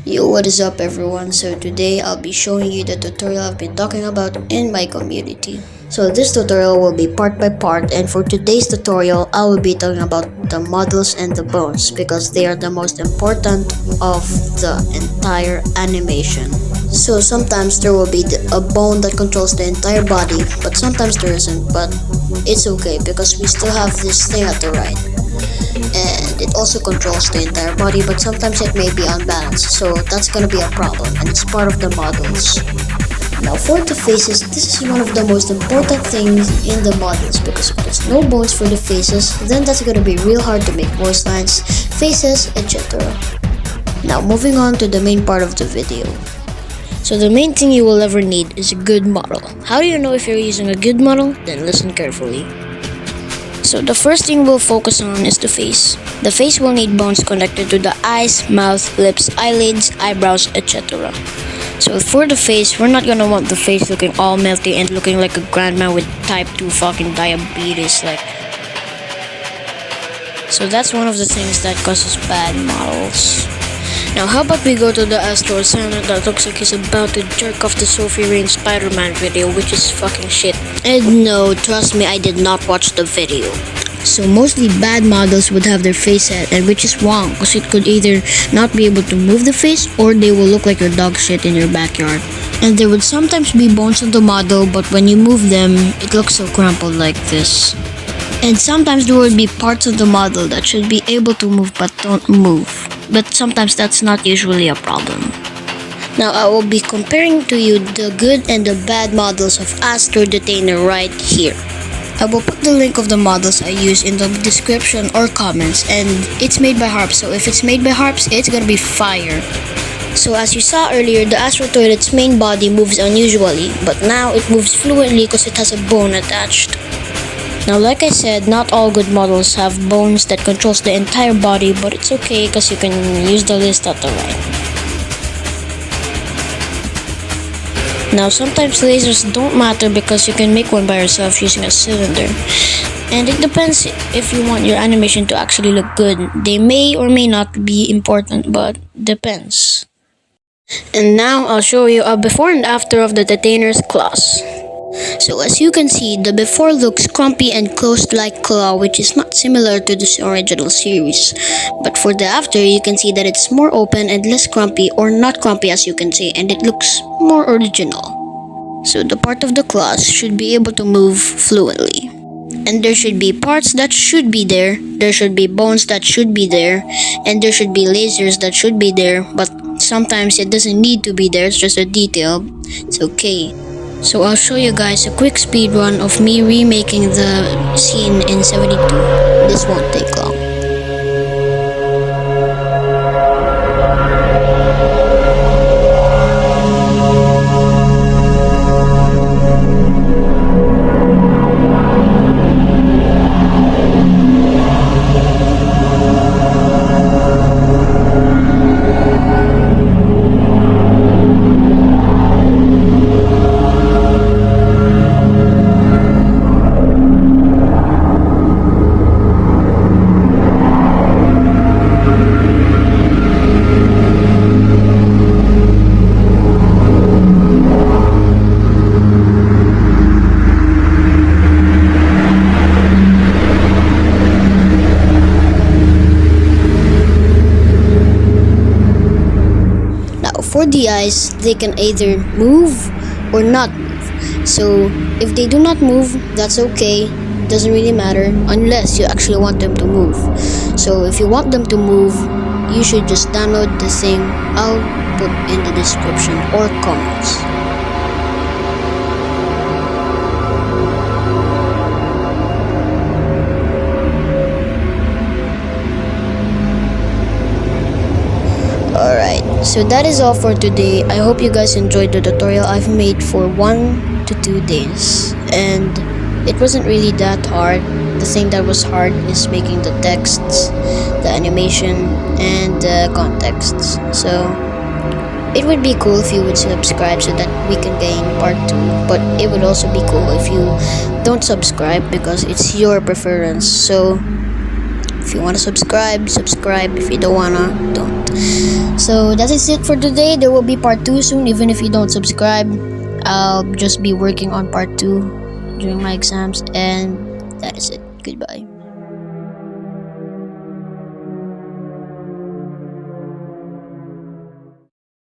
Yo, what is up everyone? So today I'll be showing you the tutorial I've been talking about in my community. So this tutorial will be part by part, and for today's tutorial I will be talking about the models and the bones because they are the most important of the entire animation. So sometimes there will be a bone that controls the entire body, but sometimes there isn't, but it's okay because we still have this thing at the right. And it also controls the entire body, but sometimes it may be unbalanced, so that's gonna be a problem, and it's part of the models. Now for the faces, this is one of the most important things in the models because if there's no bones for the faces, then that's gonna be real hard to make voice lines, faces, etc. Now moving on to the main part of the video. So the main thing you will ever need is a good model. How do you know if you're using a good model? Then listen carefully. So the first thing we'll focus on is the face. The face will need bones connected to the eyes, mouth, lips, eyelids, eyebrows, etc. So for the face, we're not gonna want the face looking all melty and looking like a grandma with type 2 fucking diabetes So that's one of the things that causes bad models. Now how about we go to the Astro Silent that looks like he's about to jerk off the Sophie Rain Spider-Man video, which is fucking shit. And no, trust me, I did not watch the video. So mostly bad models would have their face set, and which is wrong because it could either not be able to move the face or they will look like your dog shit in your backyard. And there would sometimes be bones on the model, but when you move them, it looks so crumpled like this. And sometimes there would be parts of the model that should be able to move but don't move. But sometimes that's not usually a problem. Now I will be comparing to you the good and the bad models of Astro Detainer right here. I will put the link of the models I use in the description or comments, and it's made by Harps, so if it's made by Harps, it's gonna be fire. So as you saw earlier, the Astro Toilet's main body moves unusually, but now it moves fluently because it has a bone attached. Now like I said, not all good models have bones that controls the entire body, but it's okay because you can use the list at the right. Now sometimes lasers don't matter because you can make one by yourself using a cylinder. And it depends if you want your animation to actually look good. They may or may not be important, but depends. And now I'll show you a before and after of the Detainer's claws. So as you can see, the before looks crumpy and closed like claw, which is not similar to the original series. But for the after, you can see that it's more open and less crumpy, or not crumpy as you can say, and it looks more original. So the part of the claws should be able to move fluently. And there should be parts that should be there should be bones that should be there, and there should be lasers that should be there, but sometimes it doesn't need to be there, it's just a detail. It's okay. So I'll show you guys a quick speed run of me remaking the scene in 72. This won't take long. For the eyes, they can either move or not move. So if they do not move, that's okay. Doesn't really matter unless you actually want them to move. So if you want them to move, you should just download the thing I'll put in the description or comments. Alright, so that is all for today. I hope you guys enjoyed the tutorial I've made for 1 to 2 days. And it wasn't really that hard. The thing that was hard is making the texts, the animation, and the contexts. So it would be cool if you would subscribe so that we can gain part 2. But it would also be cool if you don't subscribe because it's your preference. So if you want to subscribe, subscribe. If you don't wanna, don't. So that is it for today. There will be part 2 soon. Even if you don't subscribe, I'll just be working on part 2 during my exams, and that is it. Goodbye.